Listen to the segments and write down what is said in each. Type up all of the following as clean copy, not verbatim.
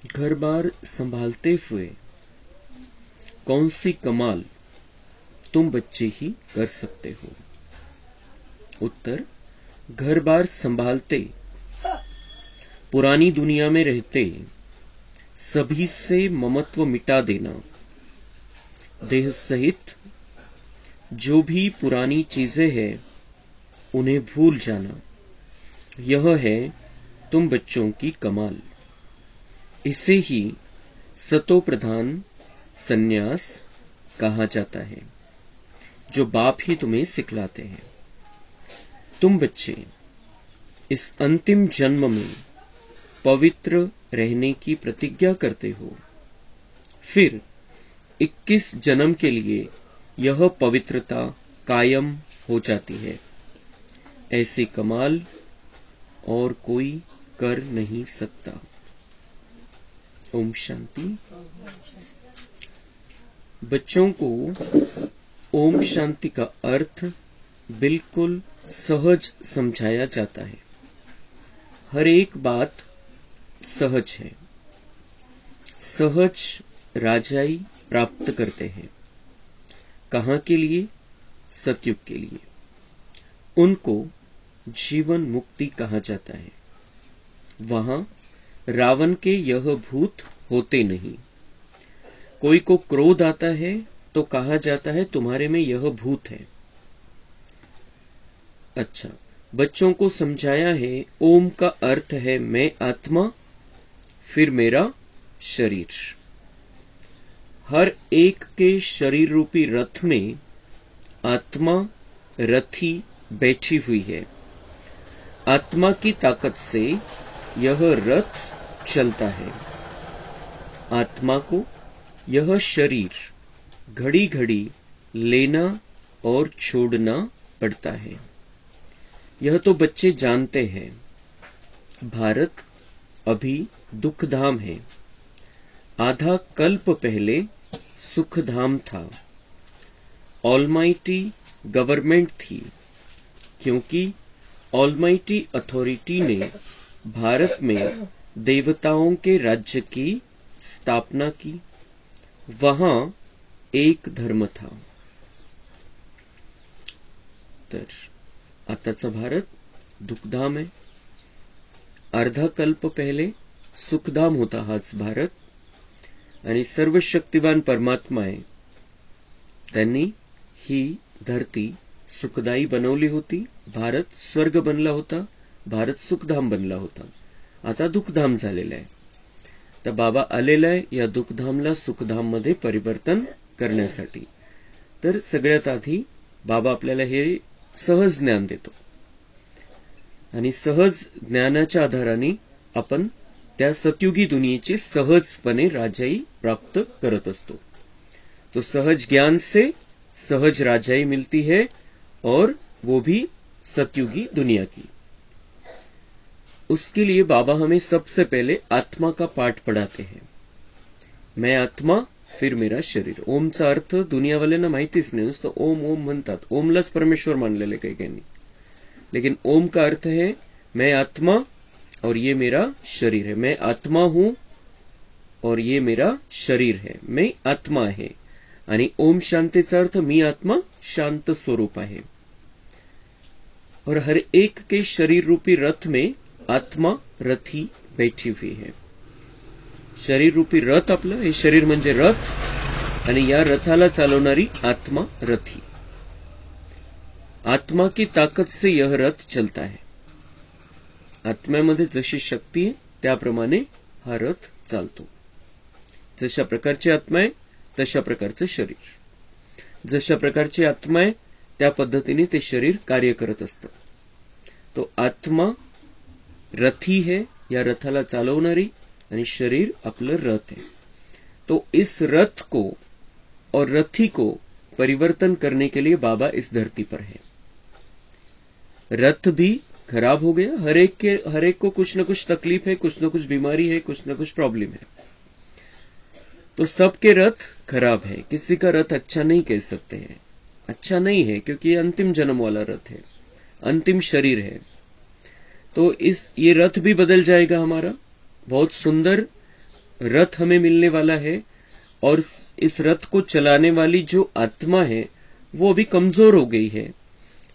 घर बार संभालते हुए कौन सी कमाल तुम बच्चे ही कर सकते हो? उत्तर, घर बार संभालते, पुरानी दुनिया में रहते, सभी से ममत्व मिटा देना, देह सहित जो भी पुरानी चीजें हैं उन्हें भूल जाना, यह है तुम बच्चों की कमाल। इसे ही सतो प्रधान संन्यास कहा जाता है, जो बाप ही तुम्हें सिखलाते हैं। तुम बच्चे इस अंतिम जन्म में पवित्र रहने की प्रतिज्ञा करते हो, फिर 21 जन्म के लिए यह पवित्रता कायम हो जाती है। ऐसी कमाल और कोई कर नहीं सकता। ओम शांति। बच्चों को ओम शांति का अर्थ बिल्कुल सहज समझाया जाता है। हर एक बात सहज है। सहज राजाई प्राप्त करते हैं। कहाँ के लिए? सतयुग के लिए। उनको जीवन मुक्ति कहा जाता है। वहां रावण के यह भूत होते नहीं। कोई को क्रोध आता है तो कहा जाता है तुम्हारे में यह भूत है। अच्छा, बच्चों को समझाया है ओम का अर्थ है मैं आत्मा, फिर मेरा शरीर। हर एक के शरीर रूपी रथ में आत्मा रथी बैठी हुई है। आत्मा की ताकत से यह रथ चलता है। आत्मा को यह शरीर घड़ी घड़ी लेना और छोड़ना पड़ता है। यह तो बच्चे जानते हैं। भारत अभी दुखधाम है। आधा कल्प पहले सुखधाम था। ऑलमाइटी गवर्नमेंट थी, क्योंकि ऑलमाइटी अथॉरिटी ने भारत में देवताओं के राज्य की स्थापना की। वहां एक धर्म था। तर आताचा भारत दुखधाम आहे. अर्धा कल्प पहिले सुखधाम होता हाच भारत. आणि सर्व शक्तिवान परमात्मा आहे, त्यांनी ही धरती सुखदायी बनवली होती. भारत स्वर्ग बनला होता. भारत सुखधाम बनला होता. आता दुखधाम झालेला आहे. तर बाबा आलेला आहे या दुखधामला सुखधाम मध्ये परिवर्तन करण्यासाठी. तर सगळ्यात आधी बाबा आपल्याला हे सहज ज्ञान देतो आणि सहज ज्ञानाच्या आधाराने आपण त्या सतयुगी दुनियेची सहजपणे राजाई प्राप्त करत असतो. तो सहज ज्ञान से सहज राजाई मिलती है और वो भी सतयुगी दुनिया की. उसके लिए बाबा हमें सबसे पहले आत्मा का पाठ पढ़ाते हैं. मैं आत्मा फिर मेरा शरीर. ओमचा अर्थ दुनिया वाल्यांना माहितीच नाही. नुसतं ओम ओम म्हणतात. ओमलाच परमेश्वर मानलेले काही काही. लेकिन ओम का अर्थ है मैं आत्मा और ये मेरा शरीर है. मैं आत्मा हूं और ये मेरा शरीर है. मैं आत्मा आहे. आणि ओम शांतीचा अर्थ मी आत्मा शांत स्वरूप आहे. और हर एक के शरीर रूपी रथ में आत्मा रथी बैठी हुई है. शरीर रूपी रथ आपलं हे शरीर म्हणजे रथ आणि या रथाला चालवणारी आत्मा रथी. आत्मा की ताकत से यह रथ चलता है. आत्म्यामध्ये जशी शक्ती आहे त्याप्रमाणे हा रथ चालतो. जशा प्रकारची आत्मा आहे तशा प्रकारचं शरीर. जशा प्रकारची आत्मा आहे त्या पद्धतीने ते शरीर कार्य करत असतं. तो आत्मा रथी है, या रथाला चालवणारी, आणि शरीर आपलं रथ है. तो इस रथ को और रथी को परिवर्तन करने के लिए बाबा इस धरती पर है. रथ भी खराब हो गया. हर एक को कुछ न कुछ तकलीफ है, कुछ न कुछ बीमारी है, कुछ न कुछ प्रॉब्लम है. तो सबके रथ खराब है. किसी का रथ अच्छा नहीं कह सकते हैं. अच्छा नहीं है क्योंकि ये अंतिम जन्म वाला रथ है, अंतिम शरीर है. तो ये रथ भी बदल जाएगा हमारा. बहुत सुंदर रथ हमें मिलने वाला है, और इस रथ को चलाने वाली जो आत्मा है वो अभी कमजोर हो गई है,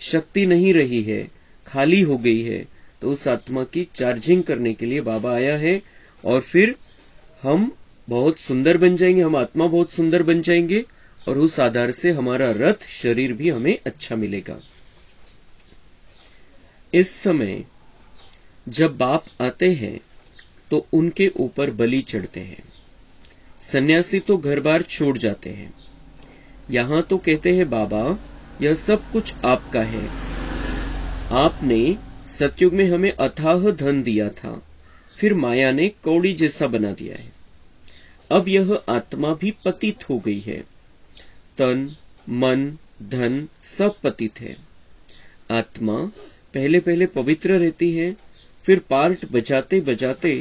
शक्ति नहीं रही है, खाली हो गई है। तो उस आत्मा की चार्जिंग करने के लिए बाबा आया है, और फिर हम बहुत सुंदर बन जाएंगे, हम आत्मा बहुत सुंदर बन जाएंगे, और उस आधार से हमारा रथ शरीर भी हमें अच्छा मिलेगा। इस समय जब बाप आते हैं तो उनके ऊपर बलि चढ़ते हैं। सन्यासी तो घर बार छोड़ जाते हैं। यहां तो कहते हैं बाबा यह सब कुछ आपका है, आपने सतयुग में हमें अथाह धन दिया था, फिर माया ने कौड़ी जैसा बना दिया है। अब यह आत्मा भी पतित हो गई है, तन मन धन सब पतित है। आत्मा पहले पहले पवित्र रहती है, फिर पार्ट बजाते बजाते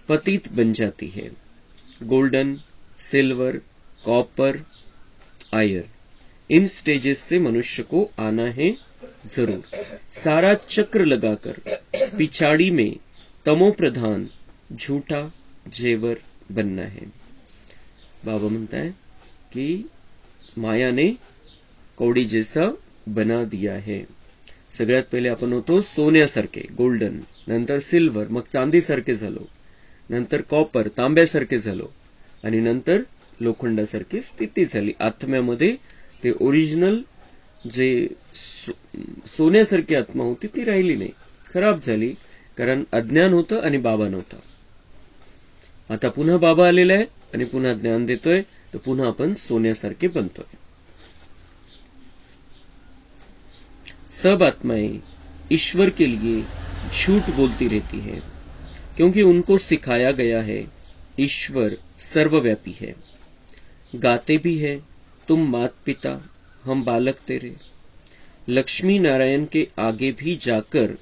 पतित बन जाती है। गोल्डन, सिल्वर, कॉपर, आयरन, इन स्टेजेस से मनुष्य को आना है जरूर। सारा चक्र लगाकर पिछाड़ी में तमो प्रधान झूठा जेवर बनना है। बाबा म्हणता है कि माया ने कौडी जैसा बना दिया है। सगळ्यात पहिले आपण होतो सोन्यासारखे, गोल्डन, नंतर सिल्वर, मग चांदीसारखे झालो, नंतर कॉपर, तांब्यासारखे झालो, आणि नंतर लोखंडासारखी स्थिती झाली। आत्म्यामध्ये ते ओरिजिनल जे सोन्यासारखी आत्मा होती ती राहिली नाही, खराब झाली, कारण अज्ञान होतं आणि बाबा नव्हता। आता पुन्हा बाबा आलेला आहे आणि पुन्हा ज्ञान देतोय, तर पुन्हा आपण सोन्यासारखे बनतोय। सब आत्माएं ईश्वर के लिए झूठ बोलती रहती है, क्योंकि उनको सिखाया गया है ईश्वर सर्वव्यापी है। गाते भी है तुम मात पिता हम बालक तेरे। लक्ष्मी नारायण के आगे भी जाकर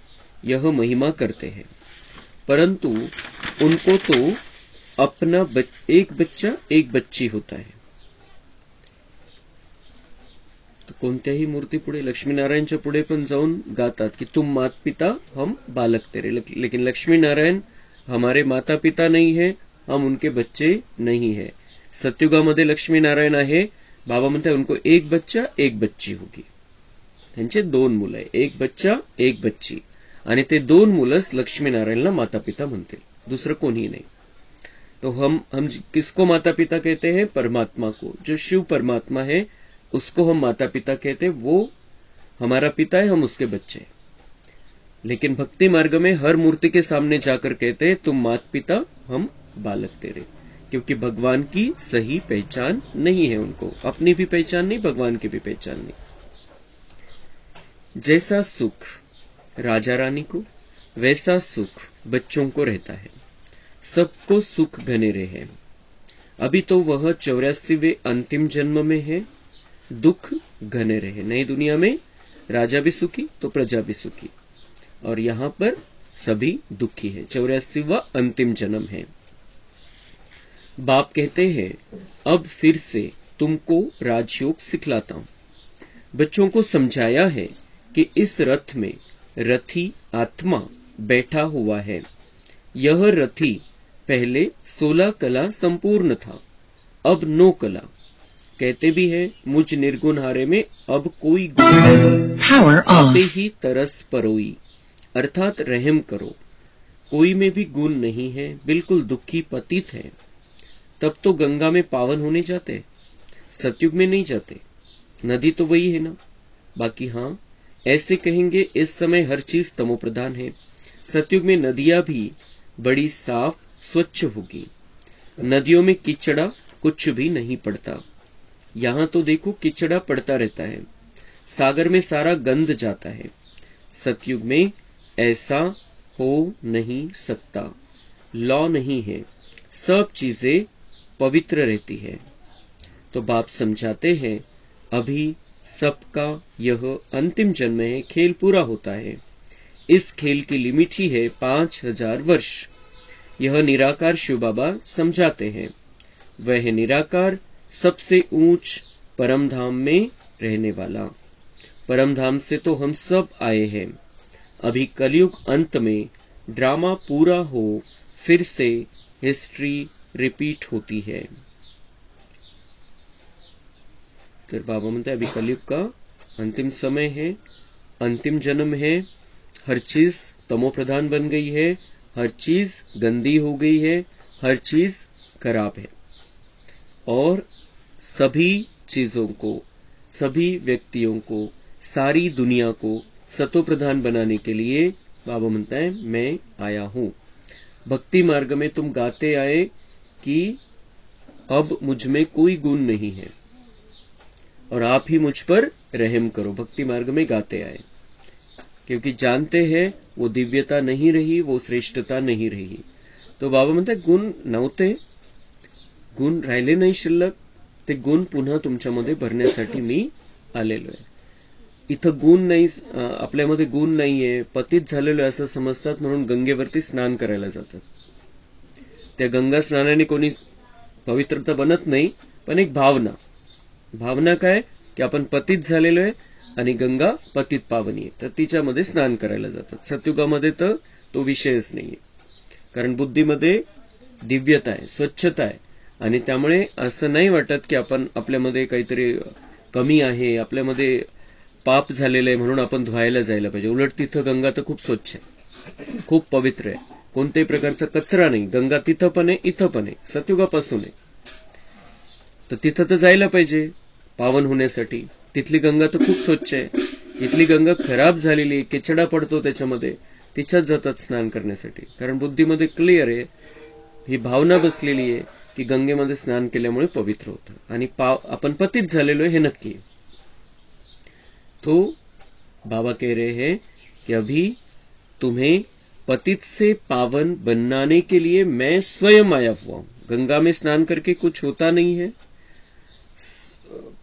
यह महिमा करते हैं, परंतु उनको तो अपना एक बच्चा एक बच्ची होता है। तो कोणत्याही मूर्ती पुढे, लक्ष्मीनारायणच्या पुढे पण जाऊन गातात की तुम मात पिता हम बालक तेरे, लेकिन लक्ष्मी नारायण हमारे माता पिता नहीं है, हम उनके बच्चे नहीं है। सतयुगामध्ये लक्ष्मी नारायण आहे, बाबा म्हणतात उनको एक बच्चा एक बच्ची होगी। त्यांचे दोन मुलं आहे, एक बच्चा एक बच्ची, आणि ते दोन मुलंच लक्ष्मी नारायणला माता पिता म्हणतील, दुसरं कोणी नाही। तो हम किसको माता पिता कहते हैं? परमात्मा को। जो शिव परमात्मा है उसको हम माता पिता कहते हैं, वो हमारा पिता है, हम उसके बच्चे। लेकिन भक्ति मार्ग में हर मूर्ति के सामने जाकर कहते हैं तुम मात पिता हम बालक तेरे, क्योंकि भगवान की सही पहचान नहीं है उनको, अपनी भी पहचान नहीं, भगवान की भी पहचान नहीं। जैसा सुख राजा रानी को, वैसा सुख बच्चों को रहता है। सबको सुख घने रहे। अभी तो वह 84वें अंतिम जन्म में है, दुख घने रहे। नई दुनिया में राजा भी सुखी तो प्रजा भी सुखी, और यहां पर सभी दुखी है। 84वां अंतिम जन्म है। बाप कहते हैं अब फिर से तुमको राजयोग सिखलाता हूं। बच्चों को समझाया है कि इस रथ में रथी आत्मा बैठा हुआ है। यह रथी पहले 16 कला संपूर्ण था, अब 9 कला। कहते भी है मुझ निर्गुण हारे में अब कोई गुण आपे ही तरस परोई, अर्थात रहम करो। कोई में भी गुण नहीं है, बिल्कुल दुखी पतित है। तब तो गंगा में पावन होने जाते, सतयुग में नहीं जाते। नदी तो वही है ना। बाकी हाँ, ऐसे कहेंगे इस समय हर चीज तमो प्रधान है। सतयुग में नदियां भी बड़ी साफ स्वच्छ होगी। नदियों में कीचड़ा कुछ भी नहीं पड़ता। यहां तो देखो कीचड़ा पड़ता रहता है, सागर में सारा गंद जाता है। सतयुग में ऐसा हो नहीं सकता, लॉ नहीं है, सब चीजें पवित्र रहती है। तो बाप समझाते हैं अभी सबका यह अंतिम जन्म है, खेल पूरा होता है। इस खेल की लिमिट ही है 5000 वर्ष। यह निराकार शिव बाबा समझाते हैं। वह निराकार सबसे ऊंच परम धाम में रहने वाला। परम धाम से तो हम सब आए हैं। अभी कलयुग अंत में ड्रामा पूरा हो, फिर से हिस्ट्री रिपीट होती है. तर बाबा म्हणते अभी कलयुग का अंतिम समय है, अंतिम जन्म है, हर चीज तमो प्रधान बन गई है, हर चीज गंदी हो गई है, हर चीज खराब है. और सभी चीजों को, सभी व्यक्तियों को, सारी दुनिया को सतो प्रधान बनाने के लिए बाबा म्हणता है मैं आया हूं. भक्ति मार्ग में तुम गाते आए कि अब मुझ में कोई गुण नहीं है और आप ही मुझ पर रहम करो. भक्ति मार्ग में गाते आए क्योंकि जानते हैं वो दिव्यता नहीं रही, वो श्रेष्ठता नहीं रही. तो बाबा म्हणतात गुण नव्हते, गुण राहिले नाही शिल्लक, ते गुण पुन्हा तुमच्यामध्ये भरण्यासाठी मी आलेलो आहे. इथं गुण नाही, आपल्यामध्ये गुण नाहीये, पतित झालेलो आहे असं समजतात म्हणून गंगेवरती स्नान करायला जातात. त्या गंगा स्नानाने कोणी पवित्रता बनत नाही, पण एक भावना काय की आपण पतित झालेलो आहे आणि गंगा पतित पावनी आहे, तर तिच्यामध्ये स्नान करायला जातात. सतयुगामध्ये तर तो विषयच नाहीये, कारण बुद्धीमध्ये दिव्यता आहे, स्वच्छता आहे आणि त्यामुळे असं नाही वाटत की आपण आपल्यामध्ये काहीतरी कमी आहे, आपल्यामध्ये पाप झालेलं आहे म्हणून आपण धुवायला जायला पाहिजे. उलट तिथं गंगा तर खूप स्वच्छ आहे, खूप पवित्र आहे, कोणत्याही प्रकारचा कचरा नाही. गंगा तिथं पण आहे, इथं पण आहे, सतयुगापासून आहे. तर तिथं तर जायला पाहिजे पावन होण्यासाठी. तिथली गंगा तर खूप स्वच्छ आहे. इथली गंगा खराब झालेली, केचडा पडतो त्याच्यामध्ये, तिच्यात जातात स्नान करण्यासाठी. कारण बुद्धीमध्ये क्लिअर आहे, ही भावना बसलेली आहे की गंगेमध्ये स्नान केल्यामुळे पवित्र होतं आणि आपण पतित झालेलो आहे हे नक्की. तो बाबा कह रहे हैं कि अभी तुम्हें पतित से पावन बनाने के लिए मैं स्वयं आया हुआ हूं. गंगा में स्नान करके कुछ होता नहीं है,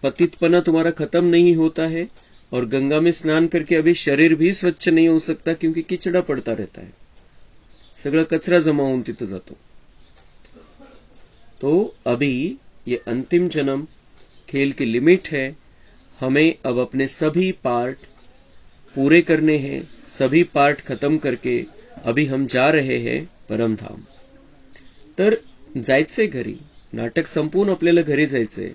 पतितपना तुम्हारा खत्म नहीं होता है, और गंगा में स्नान करके अभी शरीर भी स्वच्छ नहीं हो सकता क्योंकि किचड़ा पड़ता रहता है, सगळा कचरा जमा होऊन तिथं जातो. तो अभी ये अंतिम जन्म खेल की लिमिट है. हमें अब अपने सभी पार्ट पूरे करने हैं. सभी पार्ट खत्म करके अभी हम जा रहे हैं परम धाम. तर जायचंय घरी, नाटक संपून आपल्याला घरी जायचंय.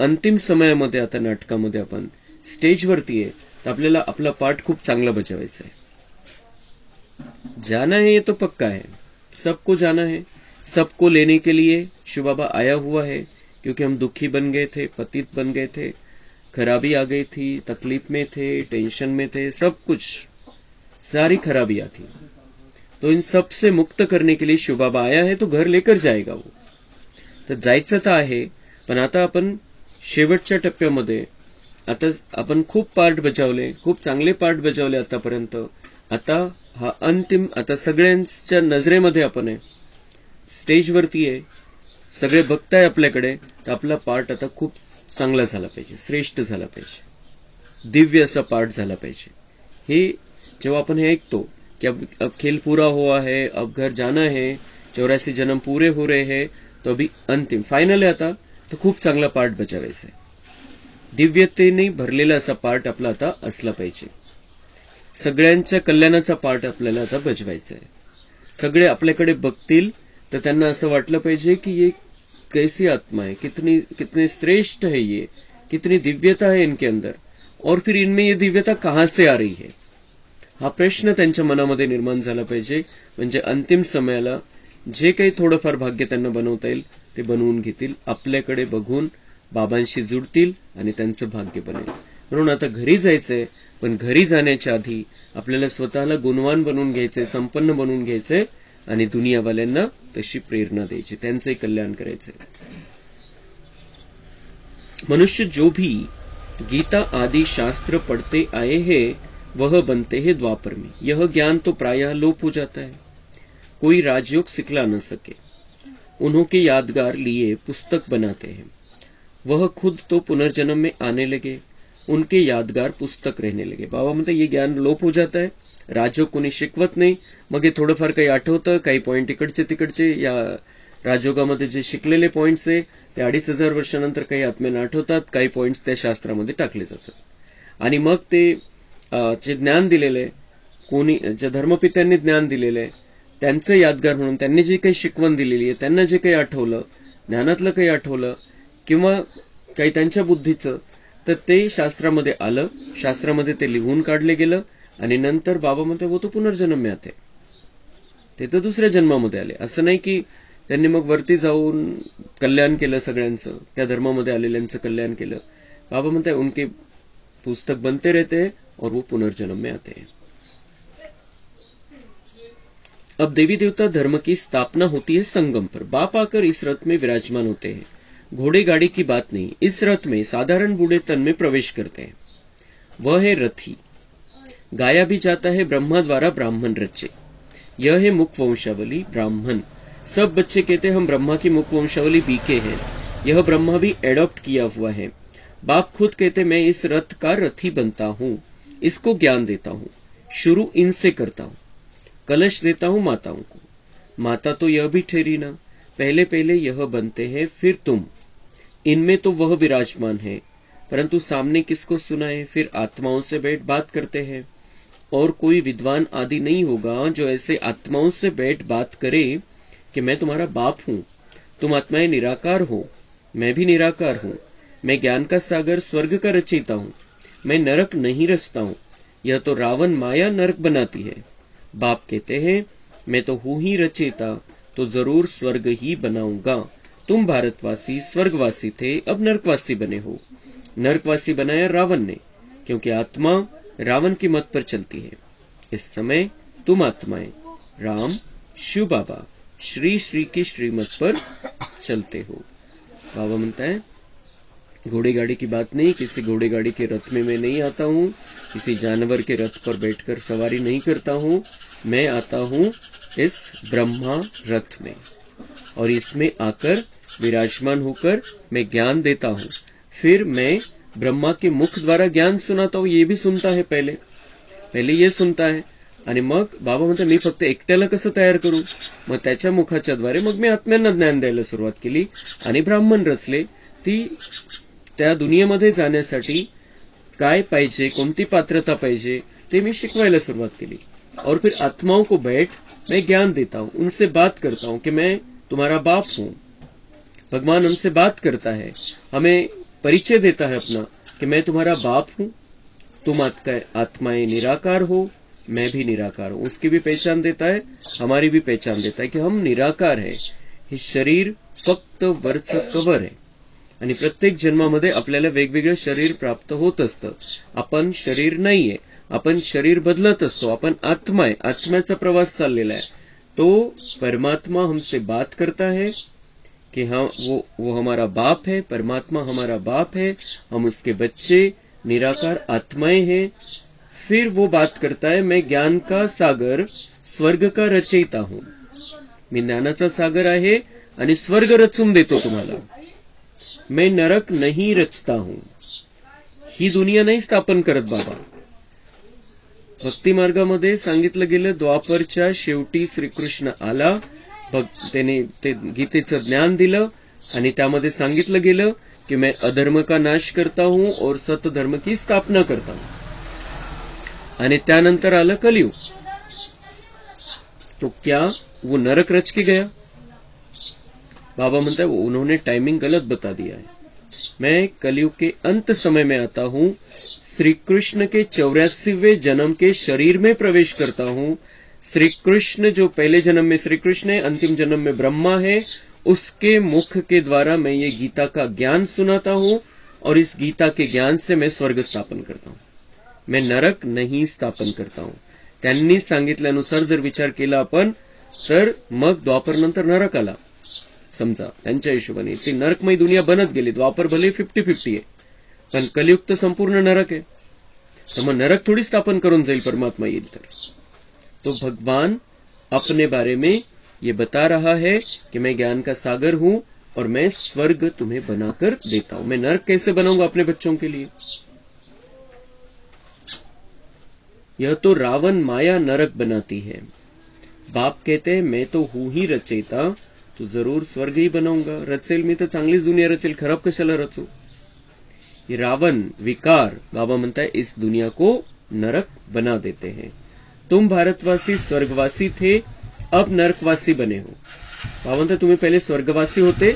अंतिम समयामध्ये आता नाटकामध्ये आपण स्टेजवरती आहे, तर आपल्याला आपला पार्ट खूप चांगला बजावायचा आहे. जाना है ये तो पक्का है, सबको जाना है, सबको लेने के लिए शिव बाबा आया हुआ है. क्योंकि हम दुखी बन गए थे, पतित बन गए थे, खराबी आ गई थी, तकलीफ में थे, टेंशन में थे, सब कुछ सारी खराबियां थी. तो इन सब से मुक्त करने के लिए शिव बाबा आया है, तो घर लेकर जाएगा वो. तर जायचं तर आहे, पण आता आपण शेवटच्या टप्प्यामध्ये, आता आपण खूप पार्ट बजावले, खूप चांगले पार्ट बजावले आतापर्यंत. आता हा अंतिम, आता सगळ्यांच्या नजरेमध्ये आपण आहे, स्टेजवरती आहे, सगळे बघताय आपल्याकडे, तर आपला पार्ट आता खूप चांगला झाला पाहिजे, श्रेष्ठ झाला पाहिजे, दिव्य असा पार्ट झाला पाहिजे. हे जेव्हा आपण हे ऐकतो कि अब खेल पूरा हुआ है, अब घर जाना है, 84 जन्म पूरे हो रहे हैं, तो अभी अंतिम फायनल आहे आता, तर खूप चांगला पार्ट बजावायचा आहे. दिव्यतेने भरलेला असा पार्ट आपला आता असला पाहिजे. सगळ्यांच्या कल्याणाचा पार्ट आपल्याला आता बजवायचा आहे. सगळे आपल्याकडे बघतील तर त्यांना असं वाटलं पाहिजे की ये कैसी आत्मा है, कितने श्रेष्ठ है ये, कितनी दिव्यता है इनके अंदर, और फिर इनमें ये दिव्यता कहां से आ रही है, हा प्रश्न त्यांच्या मनामध्ये निर्माण झाला पाहिजे. म्हणजे अंतिम समयाला जे काही थोडंफार भाग्य त्यांना बनवता येईल ते बनवून घेतील, आपल्याकडे बघून बाबांशी जुडतील आणि त्यांचं भाग्य बनेल. म्हणून आता घरी जायचंय, पण घरी जाण्याच्या आधी आपल्याला स्वतःला गुणवान बनवून घ्यायचंय, संपन्न बनवून घ्यायचंय आणि दुनियावाल्यांना तशी प्रेरणा द्यायची, त्यांचे कल्याण करायचे. मनुष्य जो भी गीता आदि शास्त्र पढ़ते आए हैं वह बनते हैं द्वापर में. यह ज्ञान तो प्रायः लोप हो जाता है, कोई राजयोग सिखला न सके. उन्हों के यादगार लिए पुस्तक बनाते हैं, वह खुद तो पुनर्जन्म में आने लगे, उनके यादगार पुस्तक रहने लगे. बाबा म्हणतात ये ज्ञान लोप हो जाता है, राजयोग कोणी शिकवत नाही. मग हे थोडंफार काही आठवतं, काही पॉइंट इकडचे तिकडचे, या राजयोगामध्ये जे शिकलेले पॉइंट्स आहे ते 2500 वर्षानंतर काही आत्म्यांना आठवतात, काही पॉइंट्स त्या शास्त्रामध्ये टाकले जातात. आणि मग ते जे ज्ञान दिलेलं आहे, कोणी ज्या धर्मपित्यांनी ज्ञान दिलेलं आहे त्यांचं यादगार म्हणून त्यांनी जे काही शिकवण दिलेली आहे, त्यांना जे काही आठवलं, ज्ञानातलं काही आठवलं किंवा काही त्यांच्या बुद्धीचं, तर ते शास्त्रामध्ये आलं, शास्त्रामध्ये ते लिहून काढले गेलं आणि नंतर बाबा म्हणते वो तो पुनर्जन्म में आते, ते तर दुसऱ्या जन्मामध्ये आले. असं नाही की त्यांनी मग वरती जाऊन कल्याण केलं सगळ्यांचं, त्या धर्मामध्ये आलेल्यांचं कल्याण केलं. बाबा म्हणते उनके पुस्तक बनते रहते हैं और वो पुनर्जन्म में आते हैं. अब देवी देवता धर्म की स्थापना होती है संगम पर. बाप आकर इस रथ में विराजमान होते हैं. घोड़े गाड़ी की बात नहीं, इस रथ में साधारण बूढ़े तन में प्रवेश करते हैं. वह है रथी. गाया भी जाता है ब्रह्मा द्वारा ब्राह्मण रचे. यह है मुख वंशावली ब्राह्मण. सब बच्चे कहते हैं हम ब्रह्मा की मुख वंशावली बीके हैं. यह ब्रह्मा भी एडॉप्ट किया हुआ है. बाप खुद कहते मैं इस रथ का रथी बनता हूँ, इसको ज्ञान देता हूँ, शुरू इनसे करता हूँ, कलश देता हूँ माताओं को. माता तो यह भी ठहरी ना, पहले पहले यह बनते हैं फिर तुम. इनमें तो वह विराजमान है, परंतु सामने किसको सुनाए. फिर आत्माओं से बैठ बात करते हैं. और कोई विद्वान आदि नहीं होगा जो ऐसे आत्माओं से बैठ बात करे कि मैं तुम्हारा बाप हूँ, तुम आत्माएं निराकार हो, मैं भी निराकार हूँ, मैं ज्ञान का सागर स्वर्ग का रचयिता हूँ, मैं नरक नहीं रचता हूँ. यह तो रावण माया नरक बनाती है. बाप कहते हैं मैं तो हूं ही रचयिता, तो जरूर स्वर्ग ही बनाऊंगा. तुम भारतवासी स्वर्गवासी थे, अब नरकवासी बने हो. नरकवासी बनाया रावण ने, क्योंकि आत्मा रावण की मत पर चलती है. इस समय तुम आत्माएं राम, शिव बाबा, श्री श्री की श्रीमत पर चलते हो. बाबा म्हणता है घोड़े गाड़ी की बात नहीं, किसी घोड़े गाड़ी के रथ में मैं नहीं आता हूँ, किसी जानवर के रथ पर बैठकर सवारी नहीं करता हूँ. मैं आता हूँ इस ब्रह्मा रथ में और इसमें आकर विराजमान होकर मैं ज्ञान देता हूँ. फिर मैं ब्रह्मा के मुख द्वारा ज्ञान सुनाता हूँ. ये भी सुनता है, पहले ये सुनता है आणि मग बाबा म्हणतात मी फक्त एकट्याला कसं तयार करू. मग त्याच्या मुखाच्या द्वारे मग मी आत्म्यांना ज्ञान द्यायला सुरुवात केली आणि ब्राह्मण रचले. ती त्या दुनियेमध्ये जाण्यासाठी काय पाहिजे, कोणती पात्रता पाहिजे ते मी शिकवायला सुरुवात केली. और फिर आत्माओं को बैठ मैं ज्ञान देता हूँ, उनसे बात करता हूँ कि मैं तुम्हारा बाप हूँ. भगवान हमसे बात करता है, हमें परिचय देता है अपना कि मैं तुम्हारा बाप हूँ, तुम आत्माएं निराकार हो, मैं भी निराकार हूँ. उसकी भी पहचान देता है, हमारी भी पहचान देता है कि हम निराकार है. हे शरीर फक्त वरचं कवर आहे आणि प्रत्येक जन्मामध्ये आपल्याला वेगवेगळं शरीर प्राप्त होत असतं. आपण शरीर नाहीये, आपण शरीर बदलत असतो. आपण आत्मा आहे, आत्म्याचा प्रवास चाललेला आहे. तो परमात्मा हमसे बात करता है कि हाँ वो हमारा बाप है, परमात्मा हमारा बाप है, हम उसके बच्चे निराकार आत्माएं हैं. फिर वो बात करता है मैं ज्ञान का सागर स्वर्ग का रचयिता हूं, मी ज्ञानाचा सागर आहे आणि स्वर्ग रचून देतो तुम्हाला. मैं नरक नहीं रचता हूं, ही दुनिया नाही स्थापन करत बाबा. भक्ती मार्गामध्ये सांगितलं गेलं द्वापरच्या शेवटी श्रीकृष्ण आला, त्याने ते गीतेचं ज्ञान दिलं आणि त्यामध्ये सांगितलं गेलं कि मैं अधर्म का नाश करता हूं और सत्य धर्म की स्थापना करता हूं. आणि त्यानंतर आलं कलयुग. तो क्या वो नरक रच के गया. बाबा म्हणता है उन्होंने टाइमिंग गलत बता दिया है. मैं कलयुग के अंत समय में आता हूँ, श्री कृष्ण के 84वें जन्म के शरीर में प्रवेश करता हूँ. श्री कृष्ण जो पहले जन्म में श्री कृष्ण है, अंतिम जन्म में ब्रह्मा है, उसके मुख के द्वारा मैं ये गीता का ज्ञान सुनाता हूँ और इस गीता के ज्ञान से मैं स्वर्ग स्थापन करता हूँ. मैं नरक नहीं स्थापन करता हूँ. त्यांनी सांगितल्यानुसार जर विचार केला आपण तर मग द्वापर नंतर नरक आला. समजा त्यांच्या हिशोबाने ती नरकमय दुनिया बनत गेली. द्वापर भले 50-50 आहे, पण कलियुग तर संपूर्ण नरक आहे. तर मग नरक थोडी स्थापन करून जाईल परमात्मा येईल तर. तो भगवान अपने बारे में ये बता रहा है कि मैं ज्ञान का सागर हूं और मैं स्वर्ग तुम्हें बनाकर देता हूं. मैं नरक कैसे बनाऊंगा अपने बच्चों के लिए. यह तो रावण माया नरक बनाती है. बाप कहते हैं मैं तो हूं ही रचयिता, तो जरूर स्वर्ग ही बनाऊंगा. रचेल मी तर चांगलीच दुनिया रचेल, खराब कशाला रचू. ये रावण विकार बाबा म्हणता है इस दुनिया को नरक बना देते हैं. तुम भारतवासी स्वर्गवासी थे, अब नरकवासी बने हो. बाबा म्हणतात तुम्ही पहिले स्वर्गवासी होते,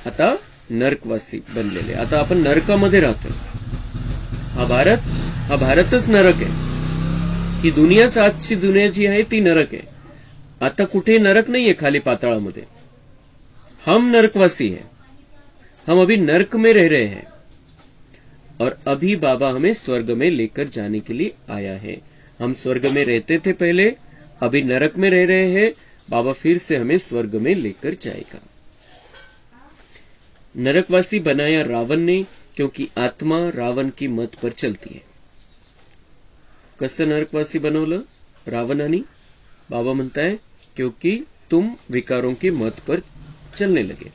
आता नरकवासी बनलेले. आता आपण नरकामध्ये राहतोय. हा भारतच नरक आहे. ही दुनियाच, आजची दुनिया जी आहे ती नरक आहे. आता कुठे नरक नाहीये खाली पाताळामध्ये. हम नरकवासी है. हम अभी नरक में रह रहे हैं और अभी बाबा हमें स्वर्ग में लेकर जाने के लिए आया है. हम स्वर्ग में रहते थे पहले, अभी नरक में रह रहे हैं. बाबा फिर से हमें स्वर्ग में लेकर जाएगा. नरकवासी बनाया रावण ने, क्योंकि आत्मा रावण की मत पर चलती है. कसं नरकवासी बनवलं रावणाने? बाबा म्हणताय क्योंकि तुम विकारों की मत पर चलने लगे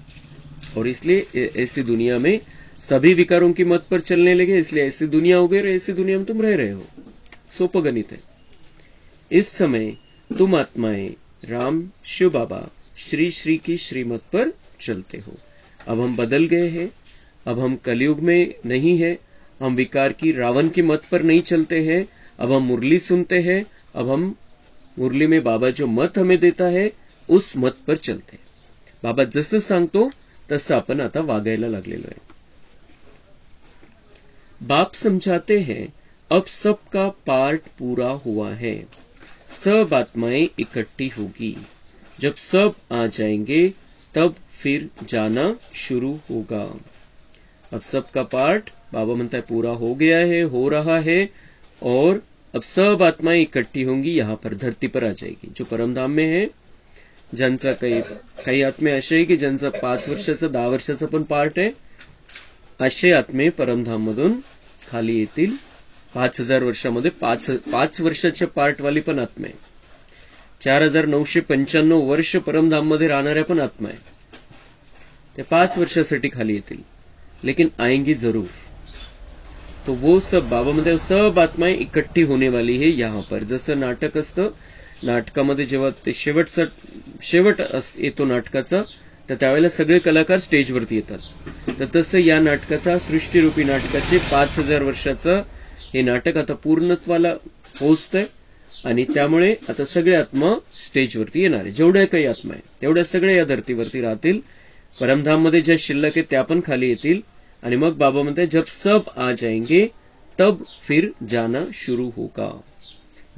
और इसलिए ऐसी दुनिया में सभी विकारों की मत पर चलने लगे, इसलिए ऐसी दुनिया हो गई और ऐसी दुनिया में तुम रह रहे हो. सोपं गणित है. इस समय तुम आत्माएं राम, शिव बाबा, श्री श्री की श्रीमत पर चलते हो. अब हम बदल गए हैं. अब हम कलयुग में नहीं है. हम विकार की रावण की मत पर नहीं चलते हैं. अब हम मुरली सुनते हैं. अब हम मुरली में बाबा जो मत हमें देता है उस मत पर चलते हैं. बाबा जसं सांगतो तसं आपण आता वागायला लागलेलो आहे. बाप समझाते हैं अब सबका पार्ट पूरा हुआ है. सब आत्माएं इकट्ठी होगी. जब सब आ जाएंगे तब फिर जाना शुरू होगा. अब सबका पार्ट बाबा म्हणता है पूरा हो गया है, हो रहा है और अब सब आत्माएं इकट्ठी होंगी, यहां पर धरती पर आ जाएगी. जो परमधाम में है, ज्यांचा काही आत्मे असे आहे की ज्यांचा 5 वर्षाचा 10 वर्षाचा पण पार्ट आहे, असे आत्मे परमधाम मधून खाली येतील. 5000 वर्षामध्ये 5 वर्षाच्या पार्टवाली पण आत्मा आहे. 4995 वर्ष परमधाम मध्ये राहणाऱ्या पण आत्मा आहे. ते 5 वर्षासाठी खाली येतील, लेकिन आएंगी जरूर. तो वो सब बाबा म्हणते सब आत्माएं इकट्ठी होने वाली है यहां पर. जसं नाटक असतं, नाटकामध्ये जेव्हा ते शेवट येतो नाटकाचा, तर त्यावेळेला सगळे कलाकार स्टेजवरती येतात. तर तसं या नाटकाचा, सृष्टीरूपी नाटकाचे 5000 वर्षाचा हे नाटक आता पूर्णत्वाला पोहोचतंय आणि त्यामुळे आता सगळे आत्मा स्टेजवरती येणार आहे. जेवढ्या काही आत्मा आहे तेवढ्या सगळ्या या धरतीवरती राहतील. परमधाम मध्ये ज्या शिल्लक आहे त्या पण खाली येतील आणि मग बाबा म्हणते जब सब आ जाएंगे तब फिर जाना शुरू होगा.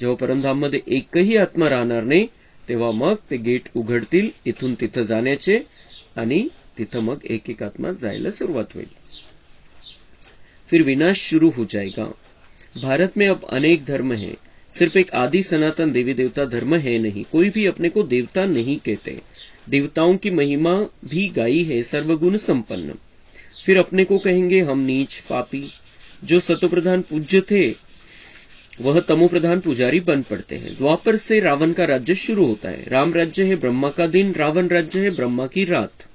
जेव्हा परमधाम मध्ये एकही आत्मा राहणार नाही तेव्हा मग ते गेट उघडतील इथून तिथं जाण्याचे आणि तिथं मग एक एक आत्मा जायला सुरुवात होईल. फिर विनाश शुरू हो जाएगा. भारत में अब अनेक धर्म है. सिर्फ एक आदि सनातन देवी देवता धर्म है नहीं. कोई भी अपने को देवता नहीं कहते. देवताओं की महिमा भी गाई है सर्वगुण संपन्न. फिर अपने को कहेंगे हम नीच पापी. जो सतोप्रधान पूज्य थे वह तमोप्रधान पुजारी बन पड़ते हैं. द्वापर से रावण का राज्य शुरू होता है. राम राज्य है ब्रह्मा का दिन, रावण राज्य है ब्रह्मा की रात.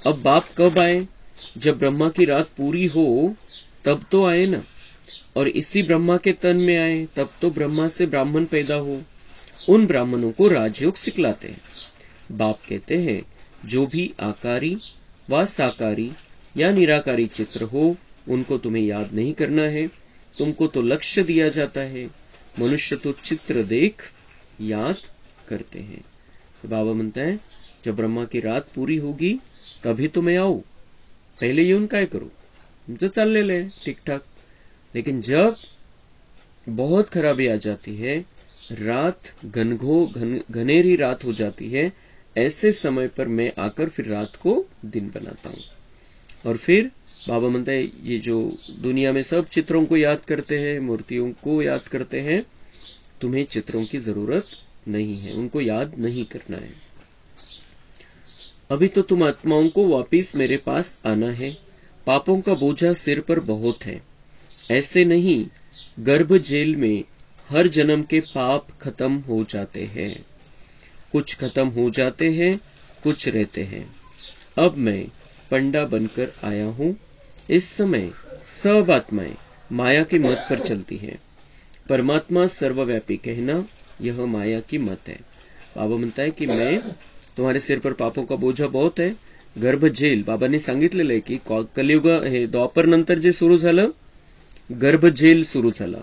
अब बाप कब आए? जब ब्रह्मा की रात पूरी हो तब तो आए ना. और इसी ब्रह्मा के तन में आए तब तो ब्रह्मा से ब्राह्मण पैदा हो. उन ब्राह्मणों को राजयोग सिखलाते हैं. बाप कहते हैं जो भी आकारी व साकारी या निराकारी चित्र हो उनको तुम्हें याद नहीं करना है. तुमको तो लक्ष्य दिया जाता है. मनुष्य तो चित्र देख याद करते हैं. तो बाबा म्हणता है जब ब्रह्मा की रात पूरी होगी तभी तो मैं आऊं. पहले येऊन काय करू? तुमचं चाललेलं आहे ठीक ठाक. लेकिन जब बहुत खराबी आ जाती है, रात घनेरी रात हो जाती है, ऐसे समय पर मैं आकर फिर रात को दिन बनाता हूं. और फिर बाबा म्हणता है ये जो दुनिया में सब चित्रों को याद करते हैं, मूर्तियों को याद करते हैं, तुम्हें चित्रों की जरूरत नहीं है, उनको याद नहीं करना है. अभी तो तुम आत्माओं को वापिस मेरे पास आना है. पापों का बोझा सिर पर बहुत है. ऐसे नहीं, गर्भ जेल में हर जन्म के पाप खत्म हो जाते हैं. कुछ खत्म हो जाते हैं, कुछ रहते हैं. अब मैं पंडा बनकर आया हूं. इस समय सब आत्माएं माया के मत पर चलती हैं. परमात्मा सर्वव्यापी कहना यह माया की मत है. बाबा म्हणता है की मैं तुम्हारे सिर पर पापों का बोझा बहुत है. गर्भ जेल बाबांनी सांगितलेलं आहे की कलियुग हे द्वापर नंतर जे सुरू झालं गर्भ जेल सुरू झाला.